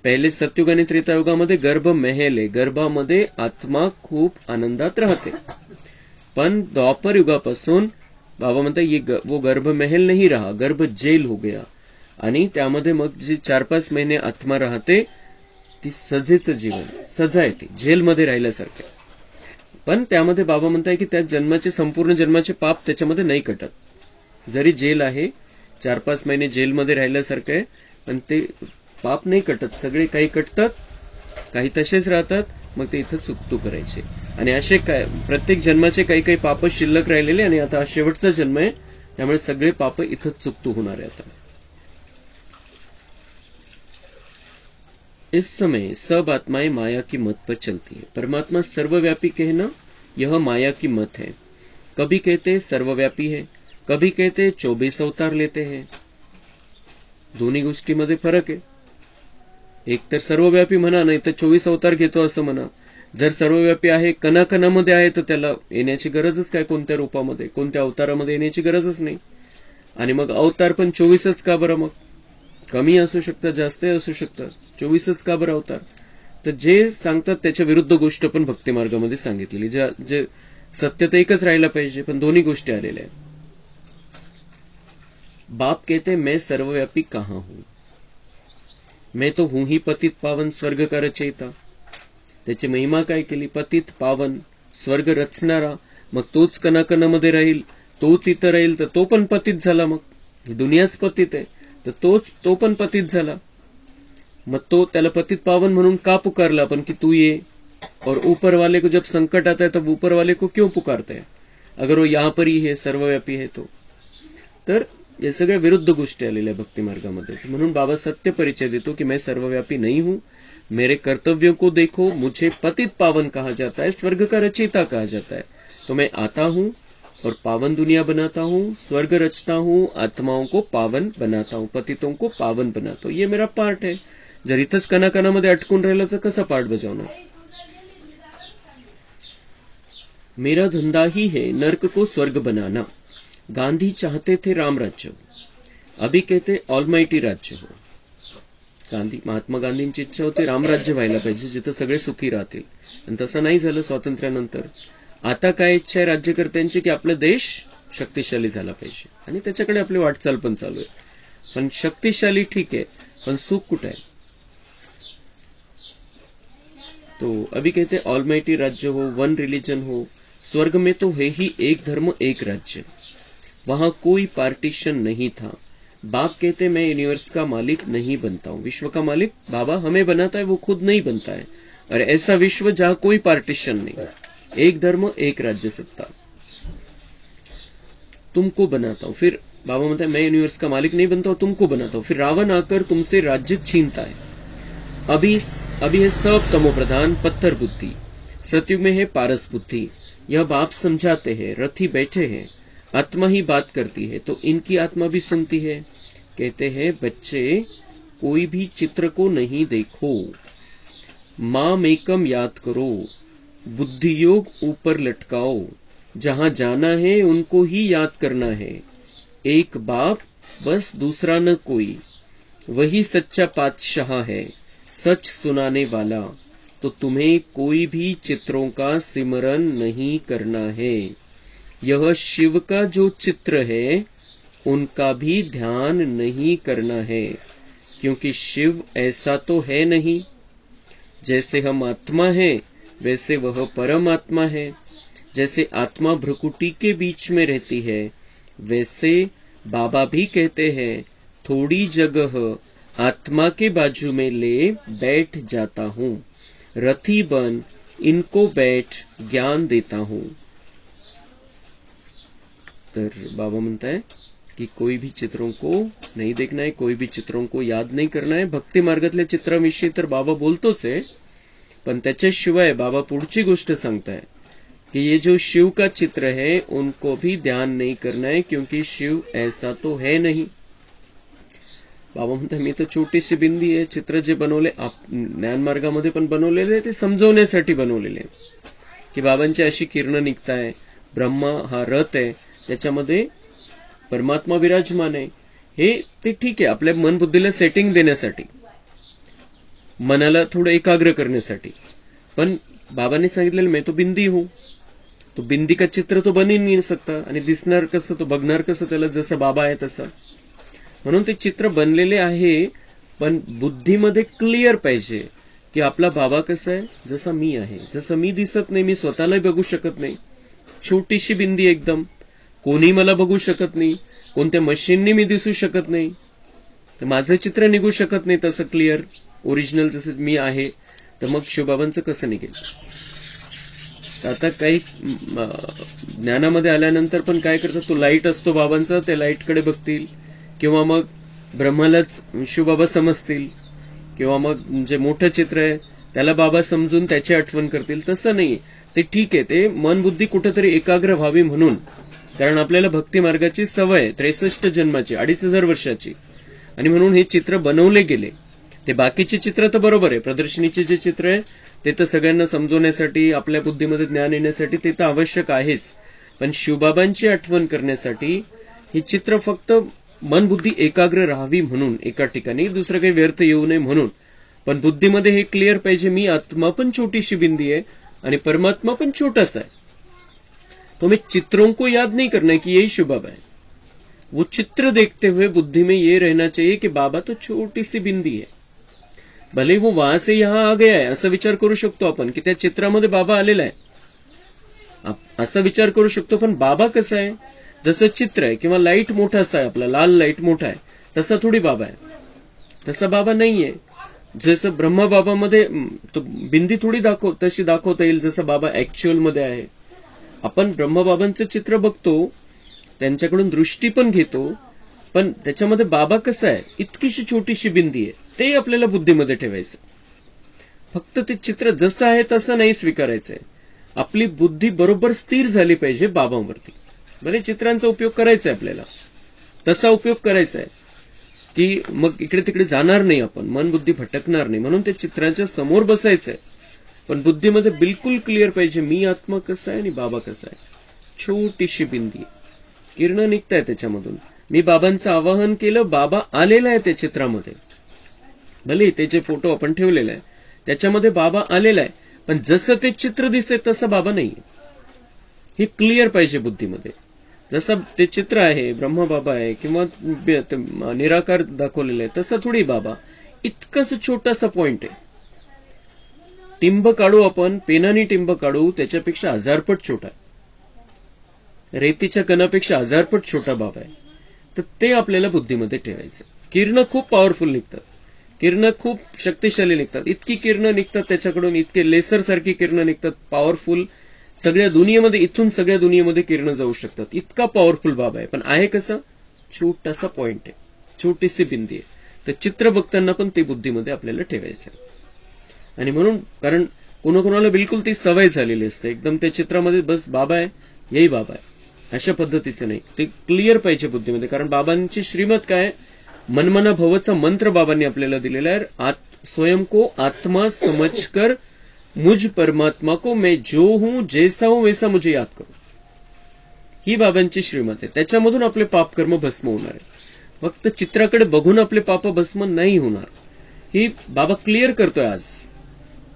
पहिले सतयुग आणि त्रेतायुगामध्ये गर्भ महल आहे, गर्भामध्ये आत्मा खूप आनंदात राहते. पण द्वापर युगापासून बाबा म्हणता ये वो गर्भ महल नहीं रहा, गर्भ जेल हो गया. आणि त्यामध्ये मग जी 4-5 महिने आत्मा राहते ती सजेचं जीवन, सजा येते, जेलमध्ये राहिल्यासारखे. पण त्यामध्ये बाबा म्हणताय की त्या जन्माचे संपूर्ण जन्माचे पाप त्याच्यामध्ये नाही कटत. जरी जेल आहे, 4-5 महिने जेलमध्ये राहिल्यासारखं आहे, पण ते पाप नाही कटत. सगळे काही कटतात, काही तसेच राहतात. मग ते इथं चुकतू करायचे. आणि असे काय प्रत्येक जन्माचे काही काही पाप शिल्लक राहिलेले, आणि आता शेवटचा जन्म आहे, त्यामुळे सगळे पाप इथं चुकतू होणार आहे. आता इस समय सब आत्माएं माया की मत पर चलती है. परमात्मा सर्वव्यापी कहना यह माया की मत है. कभी कहते सर्वव्यापी है, कभी कहते 24 अवतार लेते हैं. दोन्ही गोष्टीमध्ये फरक आहे. एक तर सर्वव्यापी म्हणा, नाही तर 24 अवतार घेतो असं म्हणा. जर सर्वव्यापी आहे, कणाकणामध्ये आहे, तर त्याला येण्याची गरजच काय, कोणत्या रूपामध्ये, कोणत्या अवतारामध्ये येण्याची गरजच नाही. आणि मग अवतार पण 24च का बरं? मग कमी असू शकतात, जास्त असू शकतात, 24च का बरं अवतार? तर जे सांगतात त्याच्या विरुद्ध गोष्ट पण भक्ती मार्गामध्ये सांगितलेली. जे सत्य तर एकच राहायला पाहिजे, पण दोन्ही गोष्टी आलेल्या आहेत. बाप कहते मैं सर्वव्यापी कहां हूं, मैं तो हूं ही पतित पावन स्वर्ग का रचयिता. त्याची महिमा काय केली? पतित पावन, स्वर्ग रचणारा. मग तोच कणाकणामध्ये राहील, तोच इथं राहील, तर तो पण पतित झाला. मग ही दुनियाच पतित आहे, तर तो पण पतित झाला. मग तो त्याला पतित पावन म्हणून का पुकारला आपण की तू ये? और ऊपर वाले को जब संकट आता है तब ऊपर वाले को क्यों पुकारते हैं अगर वो यहाँ पर ही है, सर्वव्यापी है तो? तर या सगळ्या विरुद्ध गोष्टी आलेल्या भक्ती मार्गामध्ये. म्हणून बाबा सत्य परिचय देतो की मैं सर्वव्यापी नहीं हूं, मेरे कर्तव्यों को देखो, मुझे पतित पावन कहा जाता है, स्वर्ग का रचयिता कहा जाता है. तो मैं आता हूं और पावन दुनिया बनाता हूं, स्वर्ग रचता हूं, आत्माओं को पावन बनाता हूं, पतितों को पावन बनाता हूं. ये मेरा पार्ट है. जर इथंच कणाकणामध्ये अटकून राहिलं तर कसा पार्ट बजावणार? मेरा धंधा ही है नर्क को स्वर्ग बनाना. गांधी चाहते थे राम राज्य हो, अभी कहते ऑलमाइटी राज्य हो. महात्मा गांधींची इच्छा होती रामराज्य व्हायला पाहिजे, जिथं सगळे सुखी राहतील. आणि तसं नाही झालं स्वातंत्र्यानंतर. आता काय इच्छा आहे राज्यकर्त्यांची की आपला देश शक्तिशाली झाला पाहिजे, आणि त्याच्याकडे आपली वाटचाल पण चालू आहे. पण शक्तिशाली ठीक आहे, पण सुख कुठे आहे? तो अभी कहते ऑलमाइटी राज्य हो, वन रिलीजन हो. स्वर्ग में तो है ही एक धर्म एक राज्य, वहां कोई पार्टीशन नहीं था. बाप कहते मैं यूनिवर्स का मालिक नहीं बनता हूं. विश्व का मालिक बाबा हमें बनाता है, वो खुद नहीं बनता है. और ऐसा विश्व जहां कोई पार्टीशन नहीं, एक धर्म एक राज्य सत्ता, तुमको बनाता हूं. फिर बाबा म्हणता है मैं यूनिवर्स का मालिक नहीं बनता हूं, तुमको बनाता हूं. फिर रावण आकर तुमसे राज्य छीनता है. अभी है सब तमो प्रधान पत्थर बुद्धि, सतयुग में है पारस बुद्धि. यह बाप समझाते हैं, रथी बैठे हैं, आत्मा ही बात करती है, तो इनकी आत्मा भी सुनती है. कहते हैं बच्चे कोई भी चित्र को नहीं देखो, माम एकम याद करो, बुद्धि योग ऊपर लटकाओ, जहां जाना है उनको ही याद करना है. एक बाप बस दूसरा न कोई, वही सच्चा पातशाह है, सच सुनाने वाला. तो तुम्हें कोई भी चित्रों का सिमरन नहीं करना है. यह शिव का जो चित्र है उनका भी ध्यान नहीं करना है, क्योंकि शिव ऐसा तो है नहीं. जैसे हम आत्मा है वैसे वह परमात्मा है. जैसे आत्मा भ्रुकुटी के बीच में रहती है, वैसे बाबा भी कहते हैं थोड़ी जगह आत्मा के बाजू में ले बैठ जाता हूं, रथी बन इनको बैठ ज्ञान देता हूं. तर बाबा म्हणता है की कोई भी चित्रों को नहीं देखना है, कोई भी चित्रों को याद नहीं करना है. भक्ती मार्गातल्या चित्राविषयी तर बाबा बोलतोच आहे, पण त्याच्याशिवाय बाबा पुढची गोष्ट सांगताय कि ये जो शिव का चित्र है उनको भी ध्यान नहीं करना है, क्योंकि शिव ऐसा तो है नहीं. बाबा म्हणतात मी तर छोटीशी बिंदी आहे. चित्र जे बनवले ज्ञान मार्गामध्ये पण बनवलेले ते समजवण्यासाठी बनवलेले, की बाबांची अशी किरण निघताय, ब्रह्मा हा रथ आहे, त्याच्यामध्ये परमात्मा विराजमान आहे. हे ते ठीक आहे आपल्या मन बुद्धीला सेटिंग देण्यासाठी. मनाला थोडं एकाग्र करण्यासाठी. पण बाबांनी सांगितलेलं मैं तो बिंदी हूं, तो बिंदी का चित्र तो बन ही नाही सकता. आणि दिसणार कसं, तो बघणार कसं त्याला, जसं बाबा आहे तसं. म्हणून ते चित्र बनलेले आहे, पण बुद्धीमध्ये क्लिअर पाहिजे की आपला बाबा कसा आहे, जसा मी आहे. जसं मी दिसत नाही, मी स्वतःलाही बघू शकत नाही, छोटीशी बिंदी एकदम, कोणी मला बघू शकत नाही, कोणत्या मशीननी मी दिसू शकत नाही, तर माझं चित्र निघू शकत नाही तसं क्लिअर ओरिजिनल जसं मी आहे. तर मग शिवबाबांचं कसं निघेल. आता काही ज्ञानामध्ये आल्यानंतर पण काय करतात, तो लाईट असतो बाबांचा, त्या लाईटकडे बघतील, किंवा मग ब्रह्मालाच शिवबाबा समजतील, किंवा मग जे मोठं चित्र आहे त्याला बाबा समजून त्याची आठवण करतील. तसं नाही. ते ठीक आहे, ते मन बुद्धी कुठेतरी एकाग्र व्हावी म्हणून. कारण आपल्याला भक्ती मार्गाची सवय 63 जन्माची, 2500 वर्षाची, आणि म्हणून हे चित्र बनवले गेले. ते बाकीचे चित्र तर बरोबर आहे, प्रदर्शनीचे जे चित्र आहे ते तर सगळ्यांना समजवण्यासाठी, आपल्या बुद्धीमध्ये ज्ञान येण्यासाठी ते तर आवश्यक आहेच. पण शिवबाबांची आठवण करण्यासाठी हे चित्र फक्त मन बुद्धी एकाग्र राहावी म्हणून, एका ठिकाणी दुसरं काही व्यर्थ येऊ नये म्हणून. पण बुद्धीमध्ये हे क्लिअर पाहिजे, मी आत्मा पण छोटीशी बिंदी आहे आणि परमात्मा पण छोटासा है. तो मैं चित्रों को याद नहीं करना है कि यही शिव बाबा है. वो चित्र देखते हुए बुद्धि में ये रहना चाहिए कि बाबा तो छोटी सी बिंदी है. भले वो वहां से यहां आ गया आहे असा विचार करू शकतो आपण की त्या चित्रामध्ये बाबा आलेला आहे, असा विचार करू शकतो. पण बाबा कसा आहे, जसं चित्र आहे किंवा लाईट मोठा असा आहे, आपला लाल लाईट मोठा आहे, तसा थोडी बाबा आहे. तसा बाबा नाहीये. जसं ब्रह्मा बाबामध्ये तो बिंदी थोडी तशी दाखवता येईल जसं बाबा ऍक्च्युअल मध्ये आहे. आपण ब्रह्मबाबांचं चित्र बघतो, त्यांच्याकडून दृष्टी पण घेतो, पण त्याच्यामध्ये बाबा कसा आहे, इतकीशी छोटीशी बिंदी आहे, ते आपल्याला बुद्धीमध्ये ठेवायचं. फक्त ते चित्र जसं आहे तसं नाही स्वीकारायचंय. आपली बुद्धी बरोबर स्थिर झाली पाहिजे बाबांवरती. भले चित्रांचा उपयोग करायचा आहे आपल्याला, तसा उपयोग करायचा आहे की मग इकडे तिकडे जाणार नाही आपण, मन बुद्धी भटकणार नाही. म्हणून ते चित्रांच्या समोर बसायचंय, पण बुद्धीमध्ये बिलकुल क्लिअर पाहिजे मी आत्मा कसा आहे आणि बाबा कसा आहे. छोटीशी बिंदी, किरण निघताय त्याच्यामधून. मी बाबांचं आवाहन केलं, बाबा आलेला आहे त्या चित्रामध्ये. भले ते जे फोटो आपण ठेवलेला आहे त्याच्यामध्ये बाबा आलेला आहे, पण जसं ते चित्र दिसतंय तसं बाबा नाहीये. हे क्लिअर पाहिजे बुद्धीमध्ये. जसं ते चित्र आहे, ब्रह्मा बाबा आहे किंवा निराकार दाखवलेला आहे, तसं थोडी बाबा. इतकंच छोटासा पॉइंट आहे. टिंब काढू आपण, पेनानी टिंब काढू, त्याच्यापेक्षा 1000 पट छोटा आहे. रेतीच्या कणापेक्षा 1000 पट छोटा बाबा आहे. तर ते आपल्याला बुद्धीमध्ये ठेवायचं. किरण खूप पॉवरफुल निघतात, किरण खूप शक्तिशाली निघतात. इतकी किरण निघतात त्याच्याकडून, इतके लेसर सारखी किरण निघतात, पॉवरफुल. सगळ्या दुनियेमध्ये, इथून सगळ्या दुनियेमध्ये किरण जाऊ शकतात. इतका पॉवरफुल बाबा आहे. पण आहे कसं, छोटासा पॉइंट आहे, छोटीशी बिंदी आहे. तर चित्र बघताना पण ते बुद्धीमध्ये आपल्याला ठेवायचं. आणि म्हणून, कारण कोणाकोणाला बिलकुल ती सवय झालेली असते, एकदम त्या चित्रामध्ये बस बाबा आहे, यही बाबा आहे, अशा पद्धतीचं नाही. ते क्लिअर पाहिजे बुद्धीमध्ये. कारण बाबांची श्रीमत काय, मनमना भवचा मंत्र बाबांनी आपल्याला दिलेला आहे. स्वयं को आत्मा समझकर मुझ परमात्मा को मैं जो हूं जैसा हूं वैसा मुझे याद करो. ही बाबांची श्रीमत आहे. त्याच्यामधून आपले पाप कर्म भस्म होणार आहे. फक्त चित्राकडे बघून आपले पाप भस्म नाही होणार. ही बाबा क्लिअर करतोय आज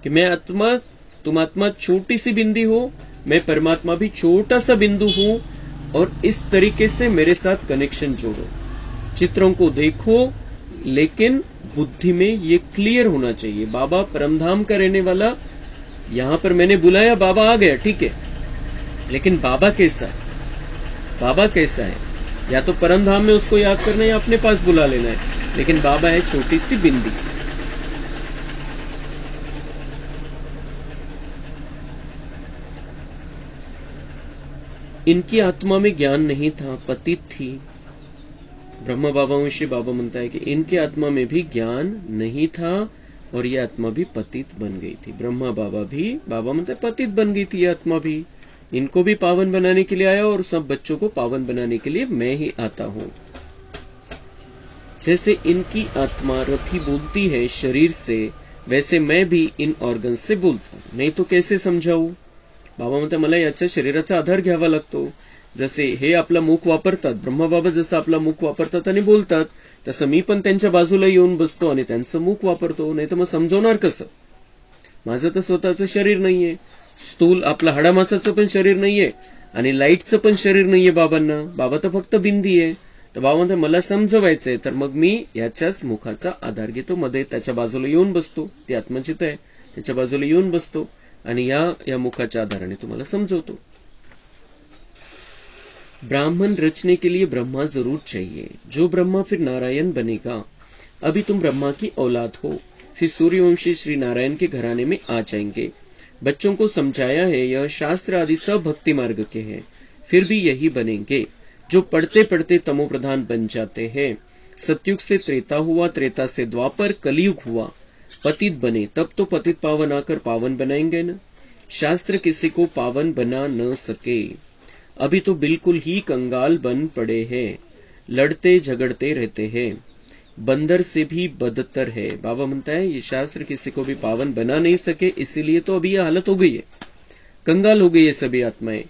कि मैं आत्मा, तुम आत्मा छोटी सी बिंदी हो, मैं परमात्मा भी छोटा सा बिंदु हूं, और इस तरीके से मेरे साथ कनेक्शन जोड़ो. चित्रों को देखो, लेकिन बुद्धि में ये क्लियर होना चाहिए, बाबा परमधाम का रहने वाला. यहां पर मैंने बुलाया, बाबा आ गया, ठीक है, लेकिन बाबा कैसा है, बाबा कैसा है, या तो परमधाम में उसको याद करना है या अपने पास बुला लेना है. लेकिन बाबा है छोटी सी बिंदी. इनकी आत्मा में ज्ञान नहीं था, पतित थी. ब्रह्मा बाबाविषयी बाबा म्हणता है कि इनकी आत्मा में भी ज्ञान नहीं था और ये आत्मा भी पतित बन गई थी. ब्रह्मा बाबा भी, बाबा म्हणता है, पतित बन गई थी ये आत्मा भी. इनको भी पावन बनाने के लिए आया और सब बच्चों को पावन बनाने के लिए मैं ही आता हूं. जैसे इनकी आत्मा रथी बोलती है शरीर से, वैसे मैं भी इन ऑर्गन से बोलता हूं. नहीं तो कैसे समझाऊ. बाबा म्हणतात मला याच्या शरीराचा आधार घ्यावा लागतो. जसे हे आपलं मुख वापरतात, ब्रह्माबाबा जसं आपलं मुख वापरतात आणि बोलतात, तसं मी पण त्यांच्या बाजूला येऊन बसतो आणि त्यांचं मुख वापरतो. नाही तर मग समजवणार कसं? माझं तर स्वतःचं शरीर नाहीये, स्थूल आपलं हाडामासाचं पण शरीर नाहीये आणि लाईटचं पण शरीर नाहीये बाबांना. बाबा तर फक्त बिंदी आहे. तर बाबा म्हणतात मला समजवायचंय, तर मग मी याच्याच मुखाचा आधार घेतो, मध्ये त्याच्या बाजूला येऊन बसतो. ती आत्मचित आहे, त्याच्या बाजूला येऊन बसतो आणि या मुखाच्या आधाराने तुम्हाला समजवतो. ब्राह्मण रचने के लिए ब्रह्मा जरूर चाहिए, जो ब्रह्मा फिर नारायण बनेगा. अभी तुम ब्रह्मा की औलाद हो, फिर सूर्यवंशी श्री नारायण के घराने में आ जाएंगे. बच्चों को समझाया है, यह शास्त्र आदि सब भक्ति मार्ग के हैं, फिर भी यही बनेंगे जो पढ़ते पढ़ते तमो प्रधान बन जाते हैं. सतयुग से त्रेता हुआ, त्रेता से द्वापर, कलयुग हुआ, पतित बने, तब तो पतित पावन आकर पावन बनाएंगे न. शास्त्र किसी को पावन बना न सके. अभी तो बिल्कुल ही कंगाल बन पड़े हैं, लड़ते झगड़ते रहते हैं, बंदर से भी बदतर है. बाबा म्हणता है ये शास्त्र किसी को भी पावन बना नहीं सके, इसीलिए तो अभी यह हालत हो गई है. कंगाल हो गई है सभी आत्माएं,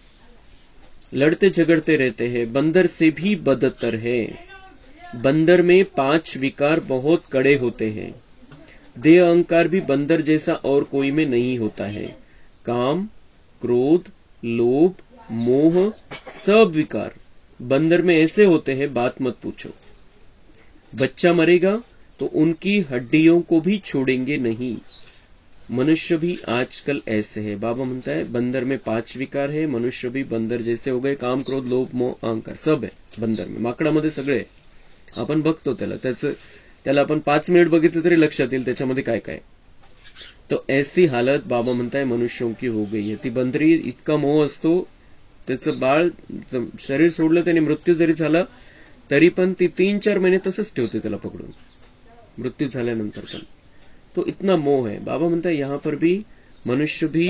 लड़ते झगड़ते रहते हैं, बंदर से भी बदतर है. बंदर में 5 विकार बहुत कड़े होते हैं. देह अहंकार भी बंदर जैसा और कोई में नहीं होता है. काम, क्रोध, लोभ, मोह, सब विकार बंदर में ऐसे होते हैं, बात मत पूछो. बच्चा मरेगा तो उनकी हड्डियों को भी छोड़ेंगे नहीं. मनुष्य भी आजकल ऐसे है. बाबा म्हणता है बंदर में 5 विकार है, मनुष्य भी बंदर जैसे हो गए. काम, क्रोध, लोभ, मोह, अहंकार सब है बंदर में. माकडामध्ये सगळे आपण बघतो त्याला आपण 5 मिनिट बघितलं तरी लक्षात येईल त्याच्यामध्ये काय काय. तो ऐसी हालत बाबा म्हणताय मनुष्यों की हो गई है. ती बंदरी इतका मोह असतो, त्याचं बाळ शरीर सोडलं, त्याने मृत्यू जरी झाला तरी पण ती 3-4 महिने तसंच ठेवते त्याला पकडून, मृत्यू झाल्यानंतर पण. तो इतना मोह है. बाबा म्हणता है यहाँ पर भी मनुष्य भी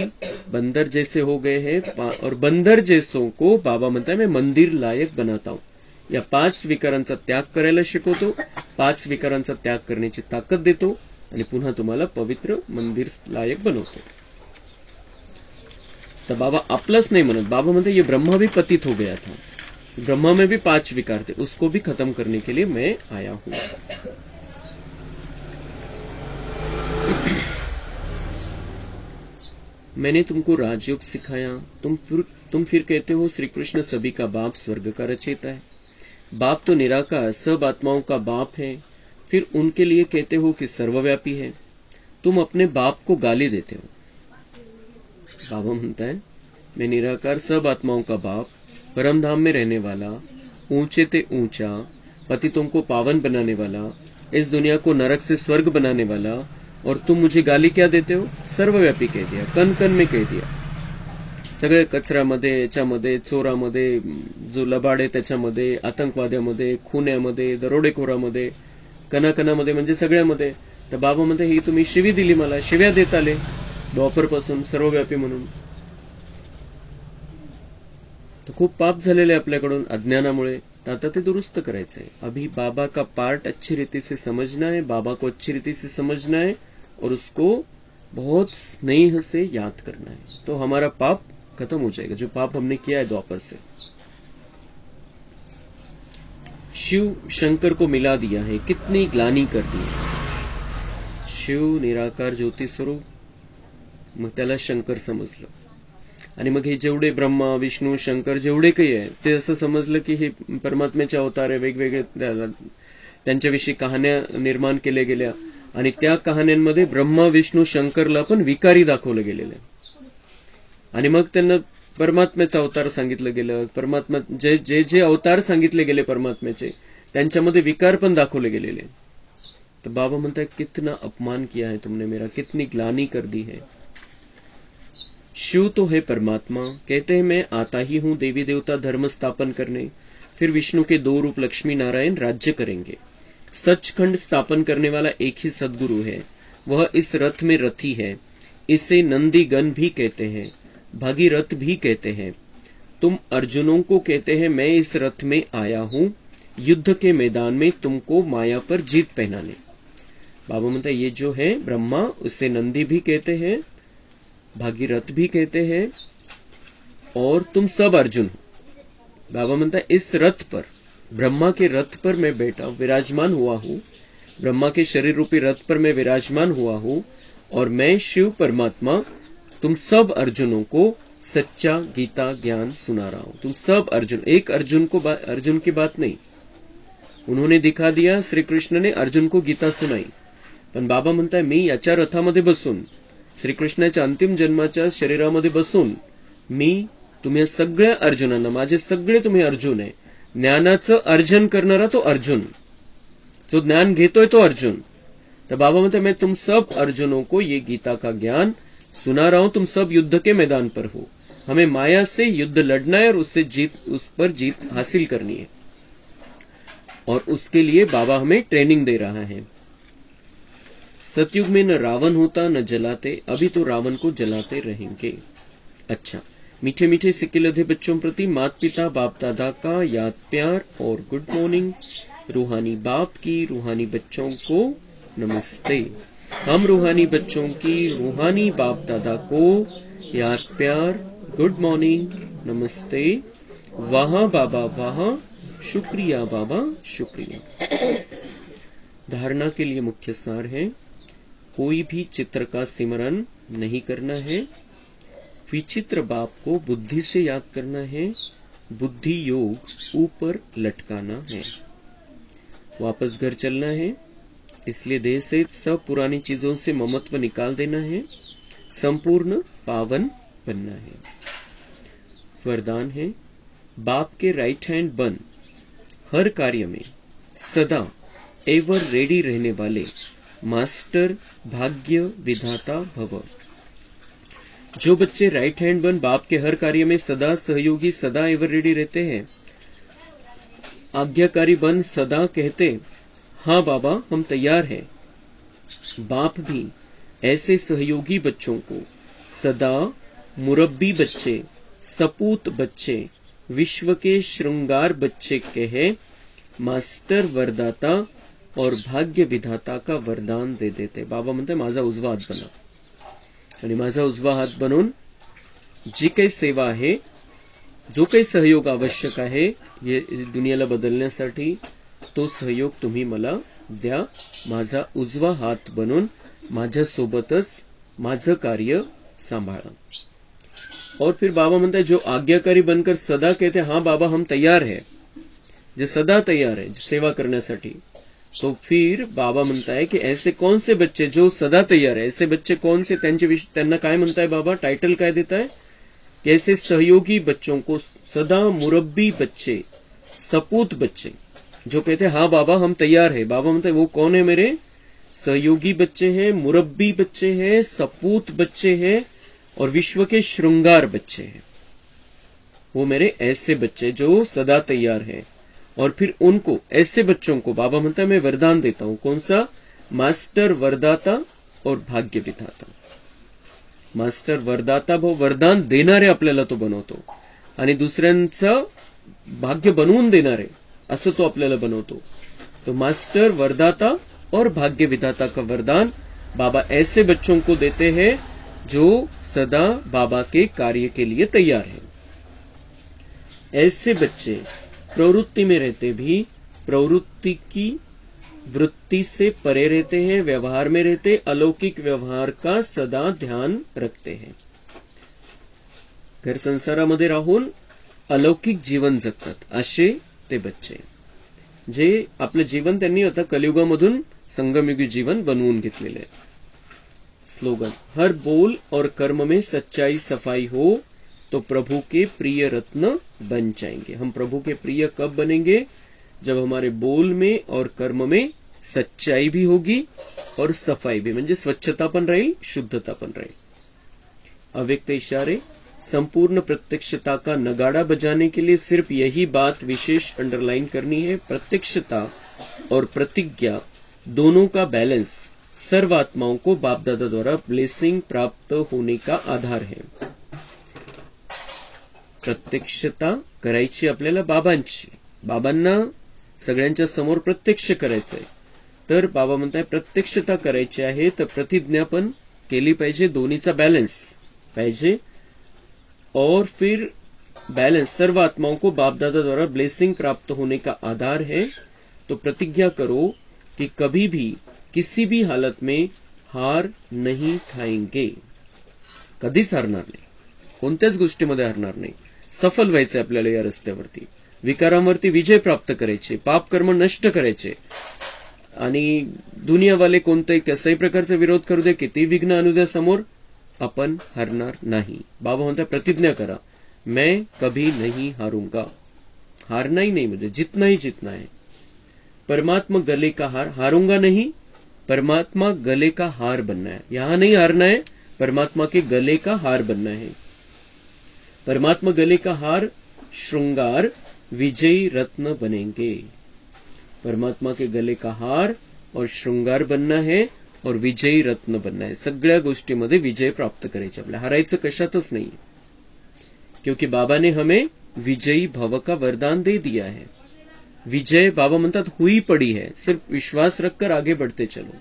बंदर जैसे हो गए हैं, और बंदर जैसों को बाबा म्हणता है मैं मंदिर लायक बनाता हूं. या 5 विकारांचा त्याग करायला शिकवतो, 5 विकारांचा त्याग करण्याची ताकद देतो आणि पुन्हा तुम्हाला पवित्र मंदिर लायक बनवतो. तर बाबा आपलंच नाही म्हणत, बाबा म्हणते ये ब्रह्मा भी पतित हो गया था, ब्रह्मा में भी 5 विकार थे, उसको भी खत्म करने के लिए मैं आया हूं. मैंने तुमको राजयोग सिखाया, तुम फिर कहते हो श्री कृष्ण सभी का बाप, स्वर्ग का रचयिता है. बाप तो निराकार सब आत्माओं का बाप है, फिर उनके लिए कहते हो कि सर्वव्यापी है. तुम अपने बाप को गाली देते हो. बाबा म्हणता है मैं निराकार सब आत्माओं का बाप, परम धाम में रहने वाला, ऊंचे ते ऊंचा, पतितों को पावन बनाने वाला, इस दुनिया को नरक से स्वर्ग बनाने वाला, और तुम मुझे गाली क्या देते हो? सर्वव्यापी कह दिया, कण कण में कह दिया. सगळे कचऱ्यामध्ये, याच्यामध्ये, चोरामध्ये, जो लबाड आहे त्याच्यामध्ये, आतंकवाद्यामध्ये, खुन्यामध्ये, दरोडेखोरामध्ये, कणाकणामध्ये, म्हणजे सगळ्यामध्ये. तर बाबा म्हणते ही तुम्ही शिवी दिली मला, शिव्या देत आले द्वापरपासून सर्वव्यापी म्हणून. तर खूप पाप झालेले आपल्याकडून अज्ञानामुळे. तर आता ते दुरुस्त करायचंय. अभी बाबा का पार्ट अच्छी रीति से समझना है, बाबा को अच्छी रीति से समझना है और उसको बहुत स्नेह से याद करना है, तो हमारा पाप खत्म हो जाएगा, जो पाप हमने किया है द्वापर से. शिव शंकर को मिला दिया है, कितनी ग्लानी कर दी. शिव निराकार ज्योती स्वरूप, मग त्याला शंकर समजलं. आणि मग हे जेवढे ब्रह्मा, विष्णू, शंकर जेवढे काही आहे ते असं समजलं की हे परमात्म्याचे अवतार आहे, वेगवेगळे त्यांच्याविषयी कहाण्या निर्माण केल्या गेल्या. आणि त्या कहाण्यांमध्ये ब्रह्मा, विष्णू, शंकरला पण विकारी दाखवलं गेलेलं आहे. आणि मग त्यांना परमात्म्याचा अवतार सांगितलं गेलं. परमात्मा जे जे अवतार सांगितले गेले परमात्म्याचे, त्यांच्यामध्ये विकार पण दाखवले गेलेले. तो बाबा म्हणतात कितना अपमान किया है तुमने मेरा, कितनी ग्लानी कर दी है. शिव तो है परमात्मा, कहते हैं मैं आता ही हूं देवी देवता धर्म स्थापन करने. फिर विष्णु के 2 रूप लक्ष्मी नारायण राज्य करेंगे. सचखंड स्थापन करने वाला एक ही सदगुरु है, वह इस रथ में रथी है. इसे नंदीगण भी कहते हैं, भागीरथ भी कहते हैं. तुम अर्जुनों को कहते हैं मैं इस रथ में आया हूं युद्ध के मैदान में तुमको माया पर जीत पहनाने. बाबा म्हणता ये जो है ब्रह्मा, उसे नंदी भी कहते हैं, भागीरथ भी कहते हैं, और तुम सब अर्जुन हो. बाबा म्हणता इस रथ पर, ब्रह्मा के रथ पर मैं बैठा विराजमान हुआ हूँ, ब्रह्मा के शरीर रूपी रथ पर मैं विराजमान हुआ हूँ, और मैं शिव परमात्मा तुम सब अर्जुनों को सच्चा गीता ज्ञान सुना रहा हूं। तुम सब अर्जुन, एक अर्जुन की बात नहीं, उन्होंने दिखा दिया, श्री कृष्ण ने अर्जुन को गीता सुनाई, पण बाबा म्हणताय मी याच्या रथामध्ये बसून, श्रीकृष्णाच्या अंतिम जन्माच्या शरीरामध्ये बसून मी तुम्ही सगळ्या अर्जुनांना, माझे सगळे तुम्ही अर्जुन आहे, ज्ञानाचं अर्जन करणारा तो अर्जुन, जो ज्ञान घेतोय तो अर्जुन। तो बाबा म्हणते मैं तुम सब अर्जुनों को ये गीता का ज्ञान सुना रहा हूं, तुम सब युद्ध के मैदान पर हो, हमें माया से युद्ध लड़ना है और उस पर जीत हासिल करनी है, और उसके लिए बाबा हमें ट्रेनिंग दे रहा है। सतयुग में न रावण होता न जलाते, अभी तो रावण को जलाते रहेंगे। अच्छा, मीठे मीठे सिक्के लधे बच्चों प्रति माता पिता बाप दादा का याद प्यार और गुड मॉर्निंग। रूहानी बाप की रूहानी बच्चों को नमस्ते। हम रूहानी बच्चों की रूहानी बाप दादा को याद प्यार, गुड मॉर्निंग, नमस्ते। वहां बाबा वहां, शुक्रिया बाबा शुक्रिया। धारणा के लिए मुख्य सार है, कोई भी चित्र का सिमरन नहीं करना है, विचित्र बाप को बुद्धि से याद करना है, बुद्धि योग ऊपर लटकाना है। वापस घर चलना है, इसलिए देह से सब पुरानी चीजों से ममत्व निकाल देना है, संपूर्ण पावन बनना है। वरदान है, बाप के राइट हैंड बन हर कार्य में सदा एवर रेडी रहने वाले मास्टर भाग्य विधाता भव। जो बच्चे राइट हैंड बन बाप के हर कार्य में सदा सहयोगी, सदा एवर रेडी रहते हैं, आज्ञाकारी बन सदा कहते हाँ बाबा हम तैयार हैं, बाप भी ऐसे सहयोगी बच्चों को सदा मुरब्बी बच्चे, सपूत बच्चे, विश्व के श्रृंगार बच्चे कहे मास्टर वरदाता और भाग्य विधाता का वरदान दे देते। बाबा म्हणते माझा उजवा हात बना, आणि माझा उजवा हात बनवून जी काही सेवा आहे, जो काही सहयोग आवश्यक आहे ये दुनियाला बदलण्यासाठी, तो सहयोग तुम्ही मला द्या। माझा उजवा हात बनून माझ्या सोबतच माझं कार्य सांभाळा। और फिर बाबा म्हणता है, जो आज्ञाकारी बनकर सदा कहते हाँ बाबा हम तैयार है, जो सदा तैयार है सेवा करण्यासाठी, तो फिर बाबा म्हणता है कि ऐसे कौन से बच्चे जो सदा तैयार है, ऐसे बच्चे कौन से, त्यांना काय म्हणताय बाबा, टाइटल काय देता है कि ऐसे सहयोगी बच्चों को सदा मुरब्बी बच्चे, सपूत बच्चे जो कहते हाँ बाबा हम तैयार है। बाबा म्हणता है वो कौन है मेरे सहयोगी बच्चे हैं, मुरब्बी बच्चे हैं, सपूत बच्चे हैं और विश्व के श्रृंगार बच्चे हैं, वो मेरे ऐसे बच्चे जो सदा तैयार हैं। और फिर उनको, ऐसे बच्चों को बाबा म्हणता है मैं वरदान देता हूं, कौन सा, मास्टर वरदाता और भाग्य विधाता। मास्टर वरदाता भाऊ वरदान देणारे आपल्याला तो बनवतो, आणि दुसऱ्यांचं भाग्य बनवून देणारे असं तो आपल्याला बनवतो। तो मास्टर वरदाता और भाग्य विधाता का वरदान बाबा ऐसे बच्चों को देते हैं जो सदा बाबा के कार्य के लिए तैयार हैं। ऐसे बच्चे प्रवृत्ति में रहते भी प्रवृत्ति की वृत्ति से परे रहते हैं, व्यवहार में रहते अलौकिक व्यवहार का सदा ध्यान रखते हैं। घर संसारामध्ये राहून अलौकिक जीवन जगतात असे ते बच्चे, जे आपलं जीवन त्यांनी आता कलियुगामधून संगमयुगी जीवन बनवून घेतलेले आहे। स्लोगन, हर बोल और कर्म में सच्चाई सफाई हो तो प्रभु के प्रिय रत्न बन जाएंगे। हम प्रभु के प्रिय कब बनेंगे, जब हमारे बोल में और कर्म में सच्चाई भी होगी और सफाई भी, म्हणजे स्वच्छता पण राहील, शुद्धता पण राहील। अव्यक्त इशारे, संपूर्ण प्रत्यक्षता का नगाड़ा बजाने के लिए सिर्फ यही बात विशेष अंडरलाइन करनी है, प्रत्यक्षता और प्रतिज्ञा दोनों का बैलेंस सर्वात्माओं को बाप दादा द्वारा ब्लेसिंग प्राप्त होने का आधार है। प्रत्यक्षता करायची आपल्याला बाबांची, बाबांना सगळ्यांच्या समोर प्रत्यक्ष करायचंय, तर बाबा म्हणताय प्रत्यक्षता करायची आहे तर प्रतिज्ञा पण केली पाहिजे, दोन्हीचा बॅलन्स पाहिजे। और फिर बैलेंस सर्व आत्माओं को बाप दादा द्वारा ब्लेसिंग प्राप्त होने का आधार है, तो प्रतिज्ञा करो कि कभी भी किसी भी हालत में हार नहीं खाएंगे. कधीच हारणार नाही, कोणत्याच गोष्टीमध्ये हारणार नाही. सफल व्हायचे आपल्याला या रस्त्यावरती. विकारांवरती विजय प्राप्त करायचे, पाप कर्म नष्ट करायचे. आणि दुनियावाले कोणत्याही कसाही प्रकारचा विरोध करू दे, किती विघ्न आणू द्या समोर, आपण हारणार नाही. बाबा म्हणतात प्रतिज्ञा करा, मैं कभी नहीं हारूंगा. हारना ही नहीं, मुझे जीतना ही जीतना है. परमात्मा गले का हार, हारूंगा नहीं, परमात्मा गले का हार बनना है. यहां नहीं हारना है, परमात्मा के गले का हार बनना है. परमात्मा गले का हार श्रृंगार विजयी रत्न बनेंगे. परमात्मा के गले का हार और श्रृंगार बनना है और विजयी रत्न बनना है. सगळ्या गोष्टीमध्ये विजय प्राप्त करायचे. आपल्या हारायचं कशातच नाही, क्योंकि बाबा ने हमें विजयी भव का वरदान दे दिया है. विजय बाबा म्हणतात हुई पड़ी है, सिर्फ विश्वास रखकर आगे बढ़ते चलो.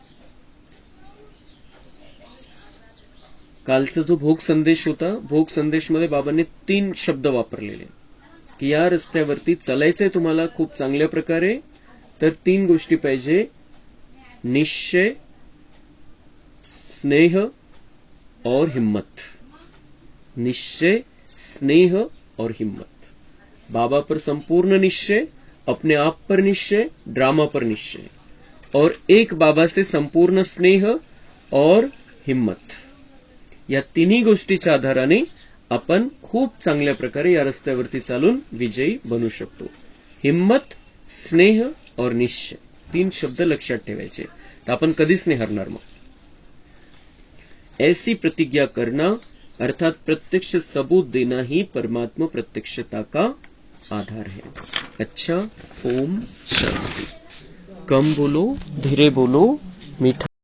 कालचा जो भोग संदेश होता, भोग संदेश मध्ये बाबांनी 3 शब्द वापरलेले की या रस्त्यावरती चालायचंय तुम्हाला खूप चांगल्या प्रकारे, तर 3 गोष्टी पाहिजे. निश्चय, स्नेह और हिम्मत. निश्चय, स्नेह और हिम्मत. बाबा पर संपूर्ण निश्चय, अपने आप पर निश्चय, ड्रामा पर निश्चय, और एक बाबा से संपूर्ण स्नेह और हिम्मत. या तिन्ही गोष्टीच्या आधाराने आपण खूप चांगल्या प्रकारे या रस्त्यावरती चालून विजयी बनू शकतो. हिम्मत, स्नेह और निश्चय, 3 शब्द लक्षात ठेवायचे, तर आपण कधीच नाही हरणार. मग ऐसी प्रतिज्ञा करना अर्थात प्रत्यक्ष सबूत देना ही परमात्मा प्रत्यक्षता का आधार है. अच्छा, ओम शांति. कम बोलो, धीरे बोलो, मीठा